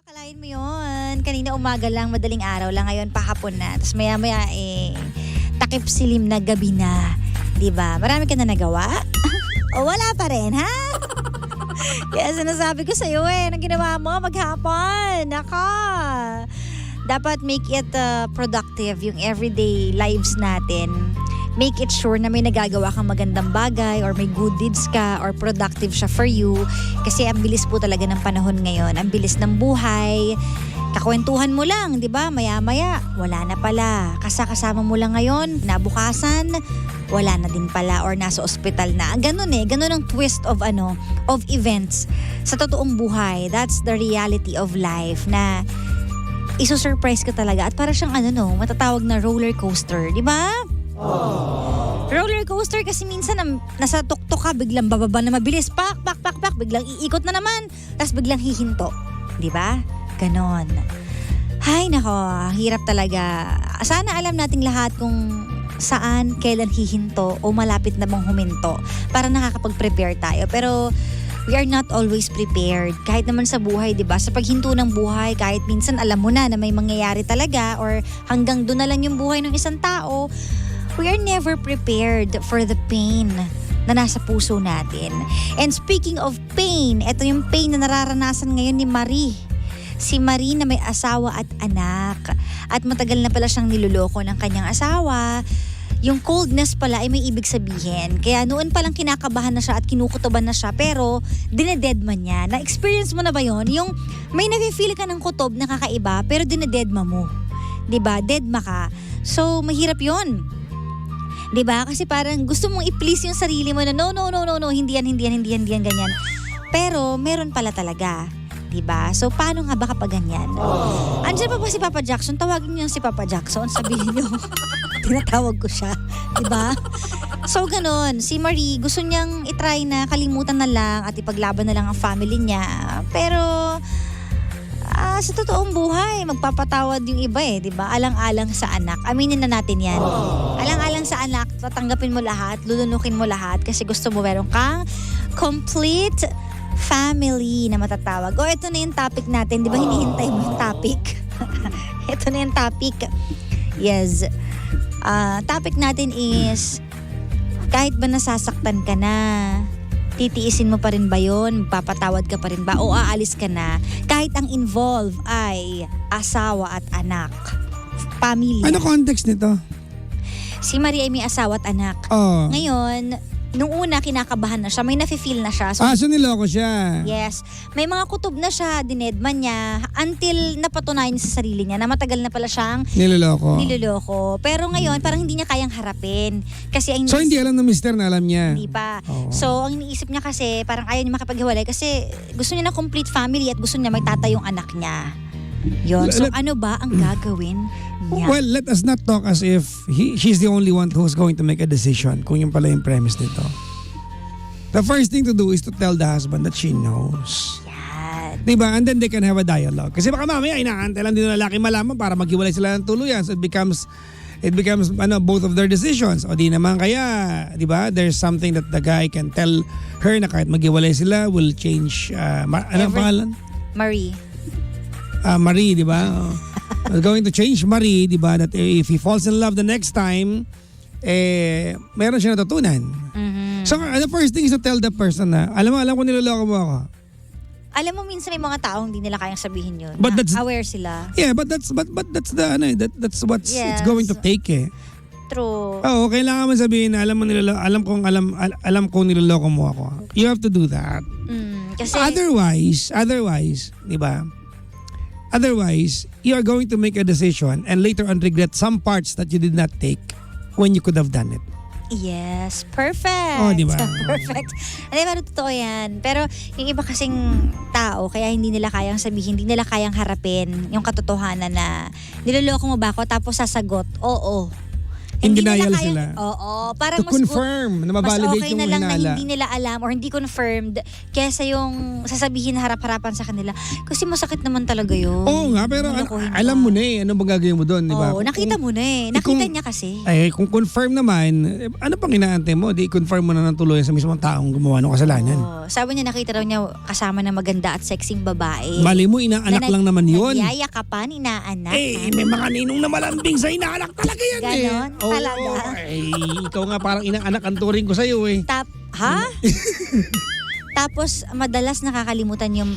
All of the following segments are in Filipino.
Akalain mo yun. Kanina umaga lang, madaling araw lang. Ngayon pahapon na. Tapos maya-maya takip silim na gabi na. Diba? Marami ka na nagawa? O wala pa rin, ha? Kaya sinasabi ko sa'yo anong ginawa mo maghapon? Naka! Dapat make it productive yung everyday lives natin. Make it sure na may nagagawa kang magandang bagay or may good deeds ka or productive siya for you. Kasi ang bilis po talaga ng panahon ngayon. Ang bilis ng buhay. Kakwentuhan mo lang, di ba? Maya-maya, wala na pala. Kasama mo lang ngayon, nabukasan, wala na din pala or nasa ospital na. Ganun ganun ang twist of events sa totoong buhay. That's the reality of life na iso-surprise ka talaga at para siyang matatawag na roller coaster, di ba? Roller coaster kasi minsan nasa tuktok ka, biglang bababa na mabilis, pak, biglang iikot na naman, tapos biglang hihinto. Di ba? Ganon. Hay nako, hirap talaga. Sana alam nating lahat kung saan, kailan hihinto o malapit na bang huminto para nakakapag-prepare tayo. Pero we are not always prepared. Kahit naman sa buhay, di ba? Sa paghinto ng buhay, kahit minsan alam mo na may mangyayari talaga or hanggang doon na lang yung buhay ng isang tao, we are never prepared for the pain na nasa puso natin. And speaking of pain, ito yung pain na nararanasan ngayon ni Marie. Si Marie na may asawa at anak. At matagal na pala siyang niloloko ng kanyang asawa. Yung coldness pala ay may ibig sabihin. Kaya noon palang kinakabahan na siya at kinukutuban na siya pero dinededma niya. Na-experience mo na ba yon? Yung may nafe-feel ka ng kutob na kakaiba pero dinededma mo. 'Di ba? Dedma ka. So mahirap yon. 'Di ba? Kasi parang gusto mong i-please yung sarili mo na no, hindi yan, ganyan. Pero meron pala talaga. 'Di ba? So paano nga ba kapag ganyan? Andiyan pa ba si Papa Jackson? Tawagin niyo si Papa Jackson, sabihin niyo. Tinatawag ko siya, 'di ba? So ganun, si Marie gusto niyang i-try na kalimutan na lang at ipaglaban na lang ang family niya. Pero sa totoong buhay, magpapatawad yung iba 'di ba? Alang-alang sa anak. Aminin na natin 'yan. Alang-alang sa anak, tatanggapin mo lahat, lulunukin mo lahat kasi gusto mo meron kang complete family na matatawag. O ito na yung topic natin, 'di ba? Hinihintay mo yung topic. Ito na yung topic. Yes. Topic natin is kahit ba nasasaktan ka na, titiisin mo pa rin ba yun? Magpapatawad ka pa rin ba? O aalis ka na? Kahit ang involve ay asawa at anak. Pamilya. Ano context nito? Si Maria ay may asawa at anak. Oh. Ngayon, nung una kinakabahan na siya, may nafe-feel na siya. So niloko siya. Yes. May mga kutob na siya, dinedma niya, until napatunayan niya sa sarili niya na matagal na pala siyang niloloko. Pero ngayon, parang hindi niya kayang harapin. Kasi ang So hindi alam ng mister na alam niya? Hindi pa. Oh. So ang iniisip niya kasi, parang ayaw niya makapaghiwalay kasi gusto niya na complete family at gusto niya may tatay yung anak niya. Yun. So ano ba ang gagawin niya? Well, let us not talk as if she's the only one who's going to make a decision kung yung pala yung premise nito. The first thing to do is to tell the husband that she knows. Yan. Diba? And then they can have a dialogue. Kasi baka mamaya inaantay lang din ng lalaki malaman para maghiwalay sila ng tuluyan. So it becomes both of their decisions. O di naman kaya, diba? There's something that the guy can tell her na kahit maghiwalay sila will change, anong pangalan? Marie. Marie, di ba? Going to change Marie, di ba? That if he falls in love the next time, meron siya natutunan. Mm-hmm. So, the first thing is to tell the person na, alam ko niloloko mo ako. Alam mo minsan may mga taong hindi nila kayang sabihin yun. But that's, aware sila. Yeah, but that's that's what it's going to take True. Oo, kailangan mo sabihin na alam kong niloloko mo ako. You have to do that. Kasi Otherwise, di ba? Otherwise, you are going to make a decision and later on regret some parts that you did not take when you could have done it. Yes, perfect. Oh, di ba? Perfect. Pero totoo yan. Pero yung iba kasing tao, kaya hindi nila kayang sabihin, hindi nila kayang harapin yung katotohanan na niloloko mo ba ako tapos sasagot, oo. In Hindi denial nila kaya, sila. Oo, parang To confirm na mas mabalidate okay yung na lang na hinala. hindi nila alam or hindi confirmed kesa yung sasabihin na harap-harapan sa kanila. Kasi masakit naman talaga yun. Oo nga, pero Lolokohin ka. alam mo na eh, ano bang gagawin mo doon, di ba? Oo, nakita mo na eh. Nakita kung- niya kasi. Ay, kung confirm naman, ano pang inaantay mo? Di confirm mo na ng tuluyan sa mismong taong gumawa ng kasalanan. Oo. Sabi niya nakita raw niya kasama ng maganda at sexing babae. Mali mo, inaanak lang naman yun. Nagyayakapan, inaanak. Eh, may mga ninong na malambing sa inaanak talaga yan Ganon? eh. Oo, Talaga? Ay, ikaw nga parang inaanak ang turing ko sa'yo eh. Ha? Tapos madalas nakakalimutan yung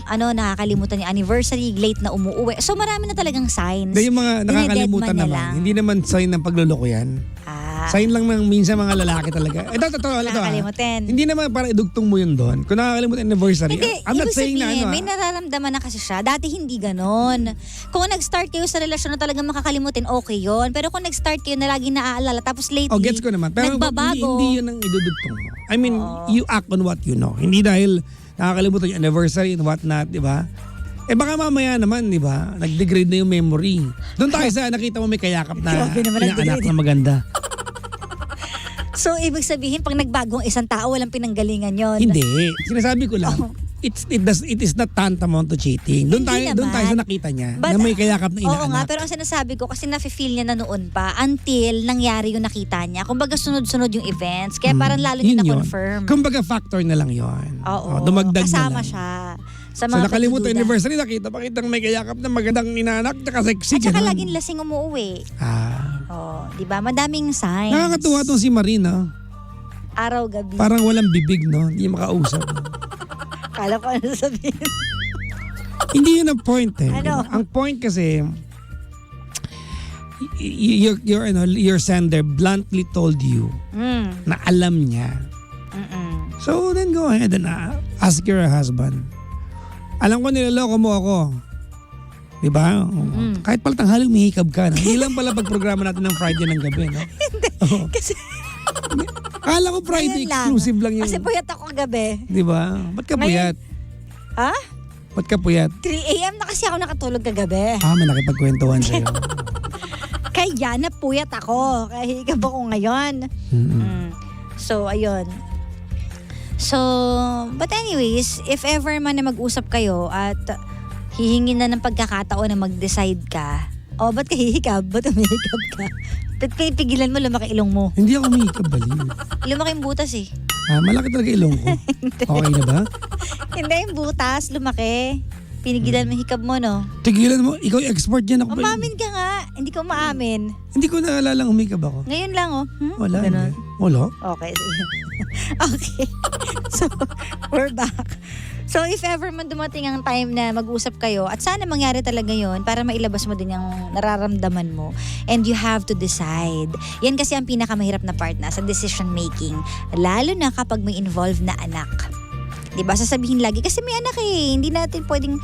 anniversary, late na umuuwi. So marami na talagang signs. Dahil yung mga nakakalimutan Dinededman niya naman, lang. hindi naman sign ng pagluloko yan. Sign lang ng minsan mga lalaki talaga. Ito. Nakakalimutan. Hindi naman para idugtong mo yun doon. Kung nakakalimutan anniversary, Hindi, I'm not ibig saying sabihin, na may nararamdaman na kasi siya. Dati hindi ganon. Kung nag-start kayo sa relasyon na talagang makakalimutin, okay yon. Pero kung nag-start kayo na laging naaalala, tapos lately, Oh, gets ko naman. Pero nagbabago. hindi yun ang idudugtong mo. I mean, you act on what you know. Hindi dahil nakakalimutan yung anniversary and what not, di ba? Eh baka mamaya naman, di ba? Nag-degrade na yung memory. Doon tayo sa nakita mo may kayakap na Grabe naman, inaanak nag-degrade. na maganda. So, ibig sabihin, pag nagbagong isang tao, walang pinanggalingan yon. Hindi. Sinasabi ko lang, it is not tantamount to cheating. Doon Hindi tayo sa naman. nakita niya But, na may kayakap na inaanak. Oo nga, pero ang sinasabi ko, kasi nafe-feel niya na noon pa until nangyari yung nakita niya. Kumbaga sunod-sunod yung events. Kaya parang lalo niya Yun yun. na-confirm. Kumbaga factor na lang yon. Oo, Dumagdag kasama na lang. siya. Sa So mga nakalimutan pagdududa. anniversary, nakita may kayakap na magandang inaanak tsaka sexy. At saka ganun. laging lasing umuwi. Ah. Oh, 'di ba? Madaming signs. Nakakatuwa tong si Marina. Araw-gabi. Parang walang bibig, no? Hindi makausap. Kala ko ano sabihin. Hindi yun ang point eh. Ano? Ang point kasi, your sender bluntly told you na alam niya. So then go ahead and ask your husband. Alam ko niloloko mo ako. Diba? Kahit pala tanghaling umihikab ka. Hindi lang pala pag-programa natin ng Friday ng gabi. No? Kasi Kala ko Friday ayun lang. exclusive lang yun. Kasi puyat ako kagabi. Diba? Ba't ka puyat? Ha? Ba't ka puyat? 3 a.m. na kasi ako nakatulog kagabi. May nakipagkwentuhan sa'yo. Kaya napuyat ako. Kaya hikab ako ngayon. So, ayun. So, but anyways, if ever man na mag-usap kayo at hihingin na ng pagkakataon na mag-decide ka, ba't ka hihikab? Ba't umihikab ka? Ba't kayo pigilan mo lumaki ilong mo? Hindi ako umihikab, baliw. Lumaki yung butas eh. Malaki talaga ilong ko. Okay na ba? Hindi yung butas, lumaki. Pinigilan mo yung hikab mo, no? Tigilan mo, ikaw yung expert yan ako. Umamin ka nga. Hindi ka umaamin. Hindi ko naalala umikab ako. Ngayon lang, oh. Wala. Ganon. Wala. Okay, sige. Okay. So, we're back. So, if ever man dumating ang time na mag-usap kayo, at sana mangyari talaga yon para mailabas mo din yung nararamdaman mo. And you have to decide. Yan kasi ang pinakamahirap na part na sa decision making. Lalo na kapag may involved na anak. Diba? Sasabihin lagi, kasi may anak eh. Hindi natin pwedeng,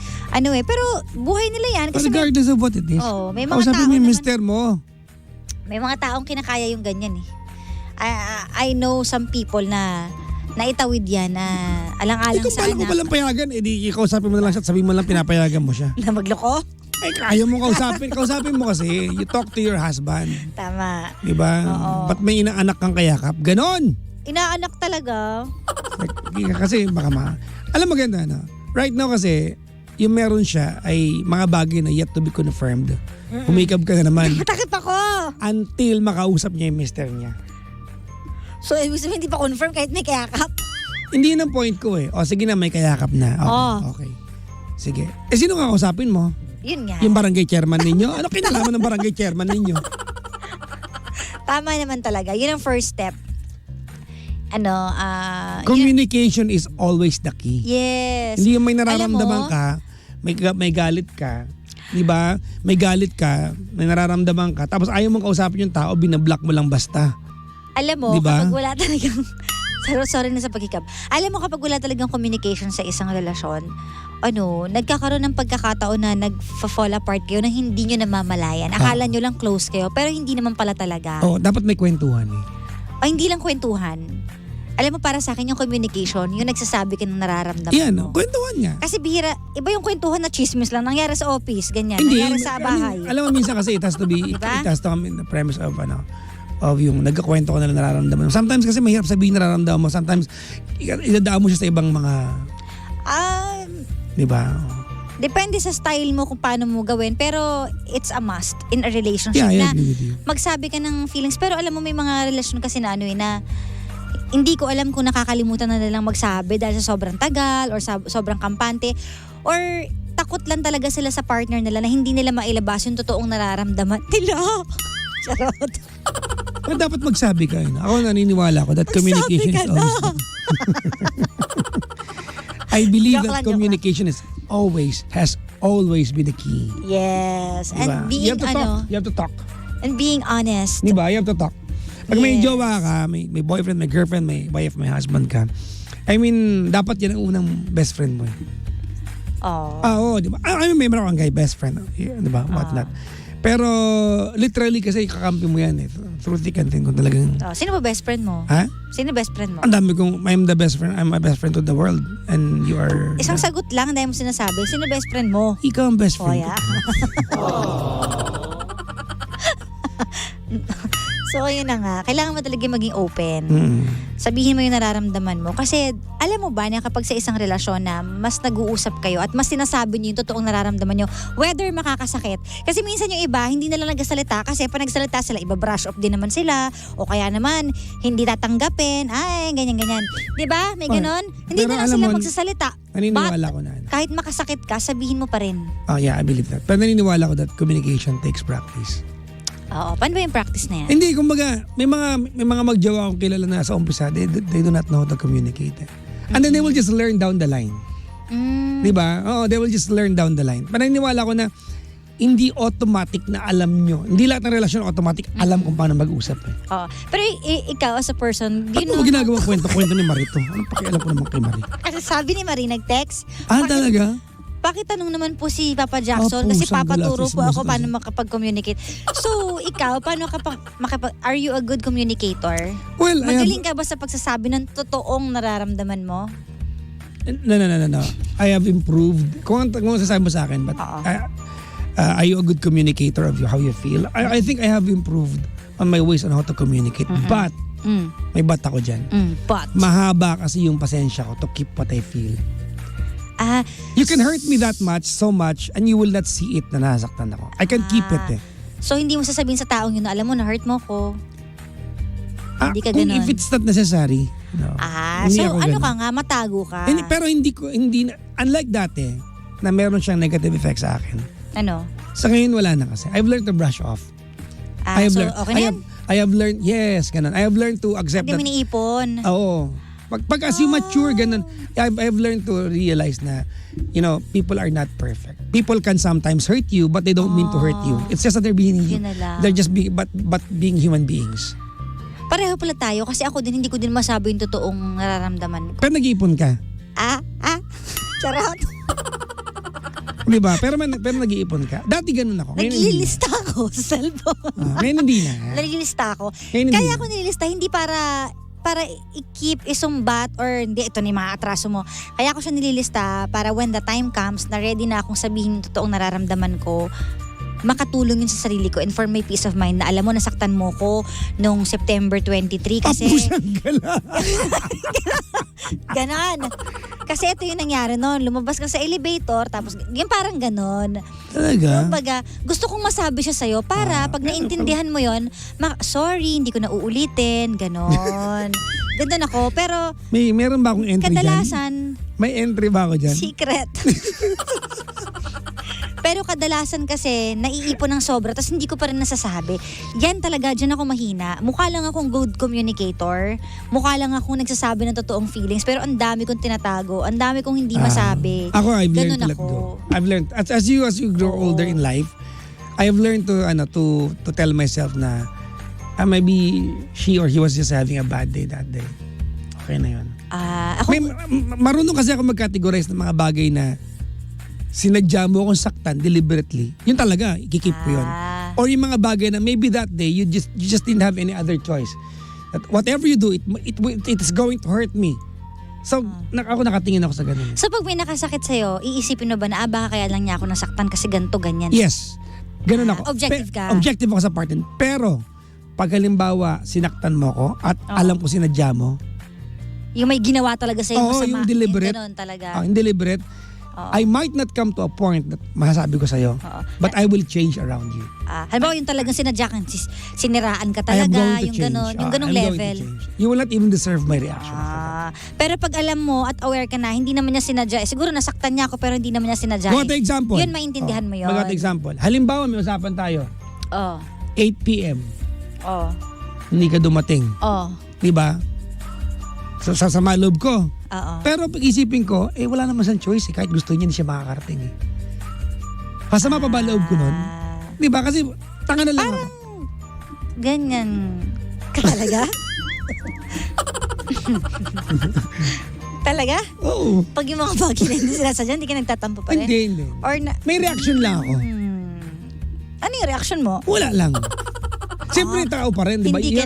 pero buhay nila yan. Kasi Regardless of what it is. may mga Kausapin tao mo yung naman- mister mo. may mga taong kinakaya yung ganyan eh. I know some people na naitawid yan na alang-alang Kung sa pala ko anak palang payagan, di kausapin mo na lang siya at sabihin mo lang pinapayagan mo siya. na magloko. Kaya mo kausapin. Kausapin mo kasi, you talk to your husband. Tama. Diba? Oo. Ba't may inaanak kang kayakap? Ganon! Inaanak talaga. Kasi baka alam mo ganda, no? Right now kasi, yung meron siya ay mga bagay na yet to be confirmed. Humikab ka na naman Matakip ako. until makausap niya yung mister niya. So, ibig sabihin hindi pa confirm kahit may kayakap. Hindi yun ang point ko eh. O sige na, may kayakap na. Okay. Sige. Sino nga kausapin mo? Yun nga. Yung barangay chairman ninyo? Ano kinalaman ng barangay chairman ninyo? Tama naman talaga. Yun ang first step. Communication is always the key. Yes. Hindi yung may nararamdaman Alam mo, ka, may galit ka, di ba? May galit ka, may nararamdaman ka, tapos ayaw mong kausapin yung tao, binablock mo lang basta. Alam mo, Diba? kapag wala talagang sorry na sa pagkikap. Alam mo, kapag wala talagang communication sa isang relasyon, nagkakaroon ng pagkakataon na nag-fall apart kayo na hindi nyo namamalayan. Akala nyo lang close kayo, pero hindi naman pala talaga. Dapat may kwentuhan eh. Hindi lang kwentuhan. Alam mo, para sa akin yung communication, yung nagsasabi ka ng nararamdaman Yan, mo. kwentuhan niya. Kasi bihira, iba yung kwentuhan na chismis lang. Nangyari sa office, ganyan. Nangyari sa bahay. Alam mo, minsan kasi it has to be, Diba? it has to come in the premise of of yung nagkakwento ko na lang nararamdaman mo. Sometimes kasi mahirap sabihin nararamdaman mo. Sometimes idadaan mo siya sa ibang mga, di ba? Depende sa style mo kung paano mo gawin. Pero it's a must in a relationship Yeah, I na agree with you. magsabi ka ng feelings. Pero alam mo, may mga relasyon kasi na na hindi ko alam kung nakakalimutan na nilang magsabi dahil sa sobrang tagal or sobrang kampante or takot lang talaga sila sa partner nila na hindi nila mailabas yung totoong nararamdaman nila. Charot. Pero dapat magsabi ka. Ako naniniwala ko that communication is ka na. always... I believe Joke that lang, communication has always been the key. Yes. Diba? And You being have to talk. You have to talk. and being honest. Diba? You have to talk. Pag may Yes. jowa ka, may boyfriend, may girlfriend, may wife, may husband ka, I mean, dapat yan ang unang best friend mo. Oh. Oo, di ba? I mean, may meron kang guy best friend. Di ba? What not. Pero, literally kasi kakampi mo yan eh. Through thick and thin kung talagang... Oh, sino ba best friend mo? Ha? Sino best friend mo? Ang dami kong, I'm the best friend, I'm my best friend to the world. And you are... Isang sagot lang dahil mo sinasabi. Sino best friend mo? Ikaw ang best Oh, friend. yeah. So, yun na nga. Kailangan mo talaga maging open. Sabihin mo yung nararamdaman mo. Kasi, alam mo ba na kapag sa isang relasyon na mas nag-uusap kayo at mas sinasabi niyo yung totoong nararamdaman niyo, whether makakasakit. Kasi minsan yung iba, hindi na lang nagsalita kasi pag nagsalita sila, iba brush off din naman sila. O kaya naman, hindi tatanggapin. Ay, ganyan-ganyan. Diba? May ganon. Hindi Pero na lang alam sila mo, magsasalita. Naniniwala ko na. Kahit makasakit ka, sabihin mo pa rin. Oh yeah, I believe that. Pero naniniwala ko that communication takes practice. Oo. Paano ba yung practice na yan? Hindi, kumbaga, may mga magjowa akong kilala na sa umpisa, they do not know how to communicate. And then they will just learn down the line. Di ba? Oo, they will just learn down the line. Paniniwala ko na hindi automatic na alam nyo. Hindi lahat ng relasyon automatic alam kung paano mag-usap. Oo. Pero ikaw as a person, Ba't mo ginagawa kwento ni Marito? Anong pakialam ko naman kay Marito? Kasi sabi ni Marie, nag-text. Talaga? Pakitanong naman po si Papa Jackson Opo, kasi sandali, papaturo po ako sismos- paano makapag-communicate. So, ikaw, paano are you a good communicator? Well, Magaling ka ba sa pagsasabi ng totoong nararamdaman mo? No. I have improved. Kung sasabi mo sa akin, but are you a good communicator of how you feel? I think I have improved on my ways on how to communicate. But, may but ako dyan. But, Mahaba kasi yung pasensya ko to keep what I feel. You can hurt me that much, so much, and you will not see it na nasaktan ako. I can keep it eh. so hindi mo sasabihin sa taong yun na alam mo, na-hurt mo ko. Hindi ka Kung ganun. if it's not necessary, no. Hindi So ako ano ganun. ka nga, matago ka. Pero hindi unlike dati, na meron siyang negative effect sa akin. Ano? Sa ngayon wala na kasi. I've learned to brush off. I have So learned, okay na yan? I have learned, yes, ganun. I have learned to accept Hindi mo that. iniipon. Oo. Pag as you mature, ganun, I've learned to realize na, people are not perfect. People can sometimes hurt you, but they don't mean to hurt you. It's just that they're Yun na lang. they're just but being human beings. Pareho pala tayo kasi ako din hindi ko din masabi yung totoong nararamdaman ko. Pero nag-iipon ka. Charot. Di ba? Pero nag-iipon ka. Dati ganun ako. Ngayon hindi na. Naglilista ako sa cellphone. Ngayon hindi na. Naglilista ako. Ngayon hindi Kaya na. ako nililista hindi para i-keep isumbat or hindi, ito na yung mga atraso mo. Kaya ako siya nililista para when the time comes na ready na akong sabihin yung totoong nararamdaman ko, makatulong yun sa sarili ko and for my peace of mind na alam mo, nasaktan mo ko nung September 23 kasi Tapusang ka lang. ganon. Kasi ito yung nangyari noon. Lumabas ka sa elevator tapos yung parang ganon. Talaga? Kumbaga, gusto kong masabi siya sa'yo para pag naintindihan mo yon, sorry, hindi ko na uulitin, ganon. Ganda ako, pero Meron ba akong entry dyan? kadalasan, May entry ba ako dyan? secret. Pero kadalasan kasi, naiipon ng sobra tapos hindi ko pa rin nasasabi. Yan talaga, dyan ako mahina. Mukha lang akong good communicator. Mukha lang akong nagsasabi ng totoong feelings. Pero ang dami kong tinatago. Ang dami kong hindi masabi. Ako, I've learned Ganun to let ako. go. I've learned, as you grow older in life, I've learned to tell myself na maybe she or he was just having a bad day that day. Okay na yun. Ako, Marunong kasi ako mag-categorize ng mga bagay na sinadya mo akong saktan deliberately. Yun talaga, ikikip ko yun. Or yung mga bagay na maybe that day you just didn't have any other choice. That whatever you do, it is going to hurt me. So, ako nakatingin ako sa ganun. so pag may nakasakit sa'yo, iisipin mo ba na baka kaya lang niya ako nasaktan kasi ganito, ganyan? Yes. Ganun ako. Objective ka? Objective ako sa part yun. Pero, pag halimbawa sinaktan mo ko at alam ko sinadya mo, Yung may ginawa talaga sa'yo Oo, masama. yung deliberate. Ganun talaga. deliberate, Oo. I might not come to a point that masasabi ko sa'yo, Oo. but I will change around you. Halimbawa yung talagang sinadya kang siniraan ka I am talaga, going to yung change. ganun, yung ganung I'm going to level. change. You will not even deserve my reaction after that. Pero pag alam mo at aware ka na, hindi naman niya sinadya, siguro nasaktan niya ako pero hindi naman niya sinadya. Got example. Yun, maintindihan mo yun. Got example. Halimbawa, may usapan tayo. Oh. 8 p.m. Oh. Hindi ka dumating. Oh. Di ba? So, sasama loob ko. Oo. Pero pag isipin ko, wala naman siyang choice. Kahit gusto niya, hindi siya makakarating. Masama pa ba loob ko nun? Di ba? Kasi tanga na lang ako. Ganyan ka talaga? Talaga? Oo. Pag yung mga bagay na hindi sinasadya, hindi ka nagtatampo pa rin? Hindi. Or May reaction lang ako. Ano yung reaction mo? Wala lang. Siyempre, tao pa rin. Di ba? Hindi ka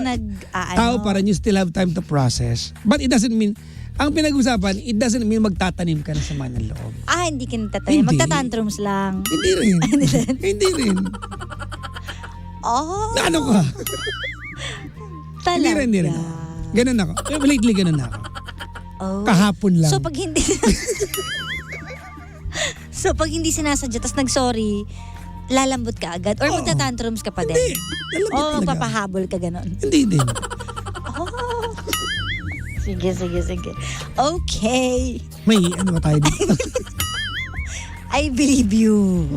Tao pa rin. You still have time to process. But it doesn't mean, ang pinag-usapan, it doesn't mean magtatanim ka na sama ng loob. Hindi ka nagtatayo. Hindi. Magtatantrums lang. Hindi rin. Hindi rin. Na ano ka? Talaga. Hindi rin. Ganun ako. Lately, ganun ako. Kahapon lang. So pag hindi sinasadya, tas nag-sorry, lalambot ka agad? Or magtatantrums ka pa din? Hindi. Lalambot O talaga. magpapahabol ka ganon? Hindi din. Sige. Okay. May ano ba tayo dito? I believe you.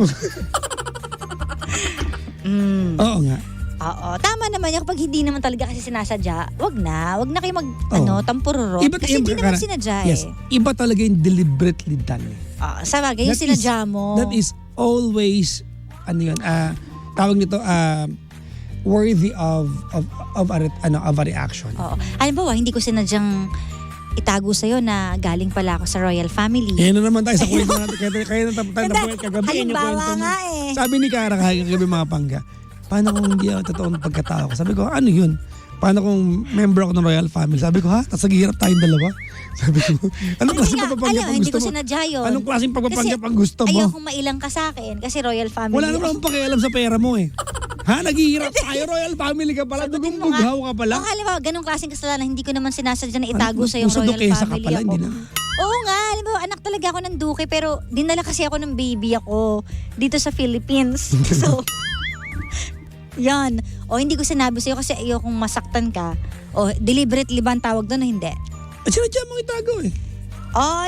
Oo nga. Oo. Tama naman yan. Kapag hindi naman talaga kasi sinasadya, wag na kayo tampururot. Kasi hindi naman sinadya Yes. Iba talaga yung deliberately done. Sa bagay, yung sinadya mo. That is always, tawag nito, worthy of a reaction. Oo. Halimbawa, hindi ko sinadyang itago sa'yo na galing pala ako sa royal family. Yan na naman tayo sa kwento natin. Kaya na tayo na po kagabi. Halimbawa nga Sabi ni Kara kagabi mga pangga, paano kung hindi ako totoong pagkatao ko? Sabi ko, ano yun? Paano kung member ako ng royal family? Sabi ko, tapos naghihirap tayong dalawa? Sabi ko, anong klaseng pagpapangga pang hindi gusto ko mo? sinadya yun. Anong klaseng pagpapangga pang gusto mo? Ayokong mailang ka sa akin kasi royal family. Wala naman akong pakialam sa pera mo naghihirap tayo, royal family ka pala, dugong bughaw ka pala. Halimbawa, ganong klaseng kasalanan, hindi ko naman sinasadya na itago sa yung Puso royal dukesa ka family pala, ako. hindi na. Oo nga, halimbawa, anak talaga ako ng duke, pero dinala kasi ako ng baby ako dito sa Philippines. So, yan. O hindi ko sinabi sa'yo kasi ayokong masaktan ka. O deliberately ba ang tawag doon o hindi? Sinadya mong itago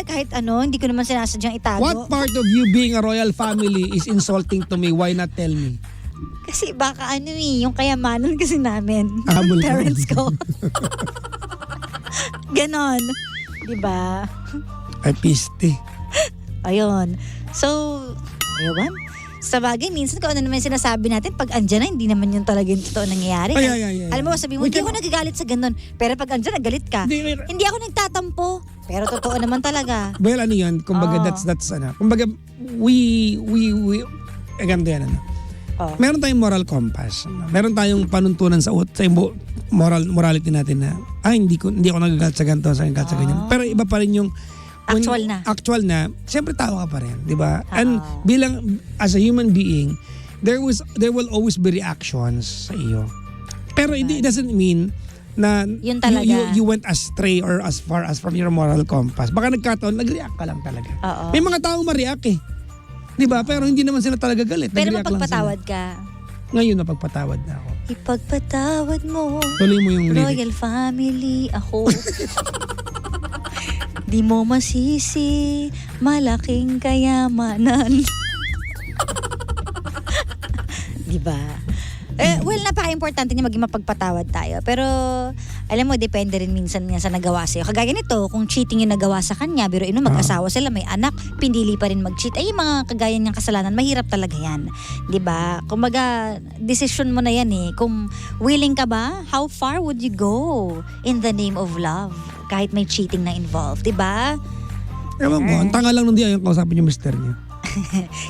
Kahit hindi ko naman sinasadyang itago. What part of you being a royal family is insulting to me? Why not tell me? Kasi baka yung kayamanan kasi namin. Habol ka. Parents ko. Ganon. Diba? Ay, piste. Ayun. So, ayun. Sa bagay, minsan kung ano naman yung sinasabi natin, pag andyan na, hindi naman yun talaga yung totoo nangyayari. Ay. Alam mo, sabi mo, hindi ako nagagalit sa ganun. Pero pag andyan, nagalit ka. Hindi ako nagtatampo. Pero totoo naman talaga. Well, ano yun? Kumbaga, that's kumbaga, we, ganito yan, meron tayong moral compass. Meron tayong panuntunan sa morality natin na, hindi ako nagagalit sa ganito, sa ganyan. Pero iba pa rin yung actual na, siyempre tao ka pa rin, di ba? And bilang, as a human being, there will always be reactions sa iyo. Pero it doesn't mean na yun talaga. You went astray or as far as from your moral compass. Baka nagkataon, nag-react ka lang talaga. May mga taong ma-react Di ba? Pero hindi naman sila talaga galit. Pero Nag-react mapagpatawad ka. Ngayon napagpatawad na ako. Ipagpatawad mo. Tuloy mo yung lyric. Royal family ako. Di mo masisi, malaking kayamanan. Diba? Well, napaka-importante niya maging mapagpatawad tayo. Pero, alam mo, depende rin minsan nga sa nagawa sa'yo. Kagaya nito, kung cheating yung nagawa sa kanya, biro mag-asawa sila, may anak, pinili pa rin mag-cheat. Yung mga kagaya niyang kasalanan, mahirap talaga yan. Diba? Kumbaga, decision mo na yan Kung willing ka ba, how far would you go in the name of love? Kahit may cheating na involved, diba? Ewan ko, ang tanga lang nung di ayaw kausapin yung mister niya.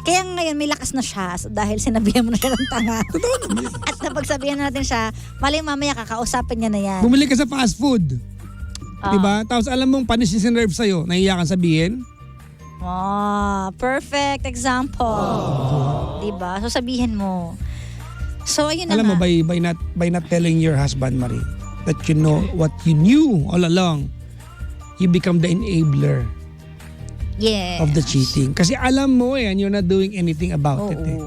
Kaya ngayon may lakas na siya dahil sinabihan mo na siya ng tanga. Totoo naman. At napagsabihan natin siya, malay mamaya kakausapin niya na yan. Bumili ka sa fast food. Diba? Tapos alam mong panis yung sinerve sa'yo, nahiya kang sabihin. Perfect example. Diba? So sabihin mo, So, ayun na Alam mo, nga. by not telling your husband, Marie, that you know what you knew all along, you become the enabler Yes. of the cheating. Kasi alam mo and you're not doing anything about Oo. it eh.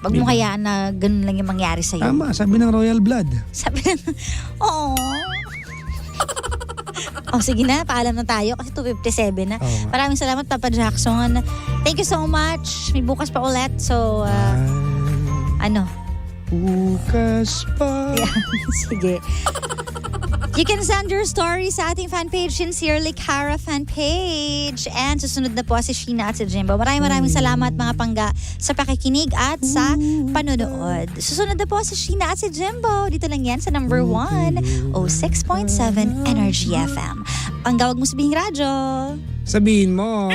Wag mo Diba? hayaan na ganun lang yung mangyari sa'yo. Tama, sabi ng Royal Blood. Sabi na, oo. Sige na, paalam na tayo kasi 2:57 na. Oo nga. Maraming salamat, Papa Jackson. Thank you so much. May bukas pa ulit. So, ano? Bukas pa. Sige. You can send your story sa ating fan page, Sincerely Cara fan page. And susunod na po si Sheena at si Jimbo. Maraming salamat mga pangga sa pakikinig at sa panonood. Susunod na po si Sheena at si Jimbo. Dito lang yan sa number 1, 06.7 Energy FM. Pangga, wag mo sabihin radyo. Sabihin mo.